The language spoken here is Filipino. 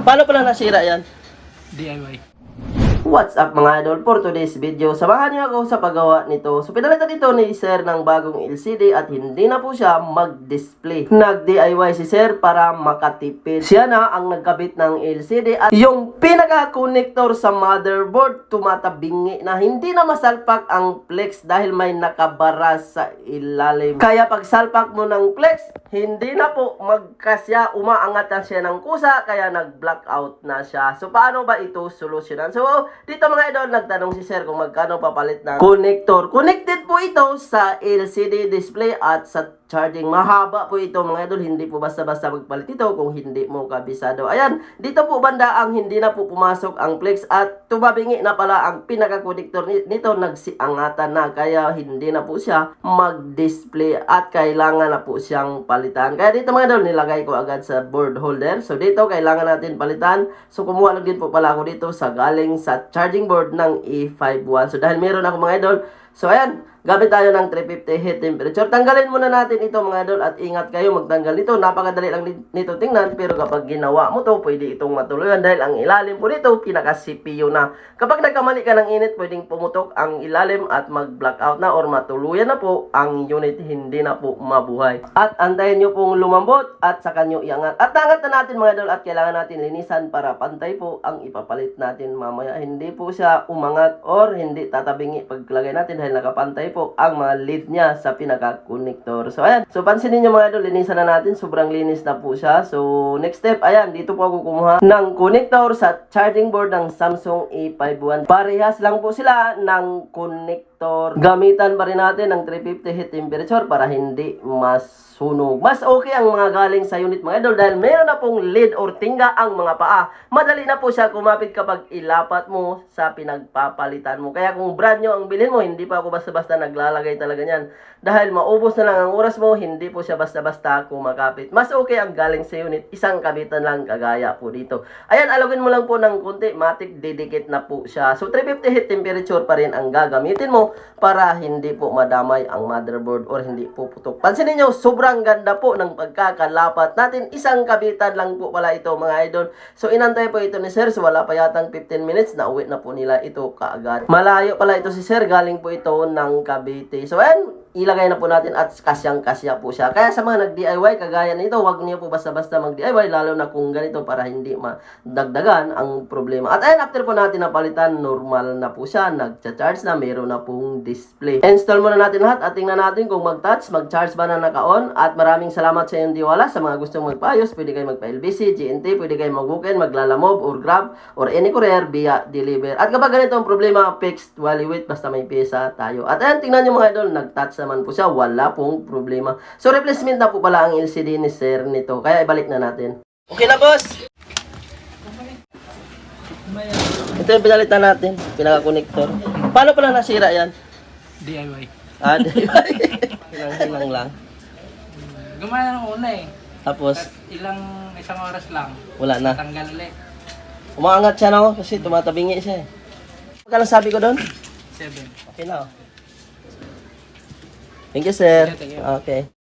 Paano pala nasira yan? DIY. What's up mga idol? For today's video, samahan niyo ako sa paggawa nito. So pinalitan dito ni Sir ng bagong LCD at hindi na po siya mag-display. Nag-DIY si Sir para makatipid. Siya na ang nagkabit ng LCD at yung pinaka-connector sa motherboard tumatabingi na hindi na masalpak ang flex dahil may nakabara sa ilalim. Kaya pag salpak mo ng flex, hindi na po magkasya, umaangat na siya ng kusa kaya nag-blackout na siya. So paano ba ito solusyonan? So dito mga idol, nagtanong si Sir kung magkano papalit ng connector. Connected po ito sa LCD display at sa charging. Mahaba po ito mga idol, hindi po basta-basta magpalit ito kung hindi mo kabisado. Ayan, dito po banda ang hindi na po pumasok ang flex at tumabingi na pala ang pinaka-connector nito, nagsiangatan na kaya hindi na po siya mag-display at kailangan na po siyang palitan. Kaya dito mga idol, nilagay ko agad sa board holder. So dito kailangan natin palitan. So kumuha lang din po pala ako dito sa galing sa charging board ng E51. So dahil meron ako mga idol, so ayan, gamit tayo ng 350 heat temperature. Tanggalin muna natin ito mga idol at ingat kayo magtanggal nito. Napakadali lang nito tingnan pero kapag ginawa mo to, pwede itong matuluyan dahil ang ilalim po nito pinaka-CPU na. Kapag nagkamali ka ng init, pwedeng pumutok ang ilalim at mag-blackout na or matuluyan na po ang unit, hindi na po mabuhay. At antayin nyo pong lumambot at saka nyo iangat. At angat na natin mga idol at kailangan natin linisan para pantay po ang ipapalit natin mamaya. Hindi po siya umangat or hindi tatabingi pagkalagay natin dahil nakapantay po ang mga lead niya sa pinaka-connector. So ayan, so pansinin nyo mga idol, linisan na natin, sobrang linis na po siya. So next step, ayan, dito po ako kumuha ng connector sa charging board ng Samsung A51. Parehas lang po sila ng connector. Gamitan pa rin natin ng 350 heat temperature para hindi masunog. Mas okay ang mga galing sa unit mga idol dahil meron na pong lead or tingga ang mga paa. Madali na po siya kumapit kapag ilapat mo sa pinagpapalitan mo. Kaya kung brand new ang bilhin mo, hindi pa ako basta-basta naglalagay talaga niyan. Dahil maubos na lang ang oras mo, hindi po siya basta-basta kumakapit. Mas okay ang galing sa unit, isang kabitan lang kagaya po dito. Ayan, alawin mo lang po ng konti, matik didikit na po siya. So 350 heat temperature pa rin ang gagamitin mo para hindi po madamay ang motherboard or hindi po putok. Pansinin nyo, sobrang ganda po ng pagkakalapat natin. Isang kabitan lang po pala ito mga idol. So inantay po ito ni Sir, so wala pa yatang 15 minutes, na uwi na po nila ito kaagad. Malayo pala ito si Sir, galing po ito ng Cavite. So ayan, ilagay na po natin at kasyang-kasya po siya. Kaya sa mga nag-DIY, kagaya nito, huwag niyo po basta-basta mag-DIY, lalo na kung ganito para hindi madagdagan ang problema. At ayan, after po natin napalitan, normal na po siya, nagcha-charge na, meron na pong display. Install muna natin lahat at tingnan natin kung mag-touch, mag-charge ba na naka-on. At maraming salamat sa iyong diwala. Sa mga gustong magpaayos, pwede kayo magpa-LBC, GNT, pwede kayo mag-walk-in, maglalamove, or grab, or any courier via deliver. At kapag ganito ang problema, fixed, while wait, basta may pyesa tayo. At ayan, tingnan nyo mga idol, nag-touch naman po siya, wala pong problema. So replacement na po pala ang LCD ni Sir nito, kaya ibalik na natin. Okay na boss! Ito yung pinalitan natin, pinaka-connector. Paano pala nasira yan? DIY. Ah, DIY. Ilang lang. Gumana ng una eh. Tapos, Isang oras lang. wala na. Tanggal ulit. Umaangat siya na kasi tumatabingi siya eh. Magkano sabi ko doon? 7. Okay na oh. Thank you, sir. Thank you. Okay.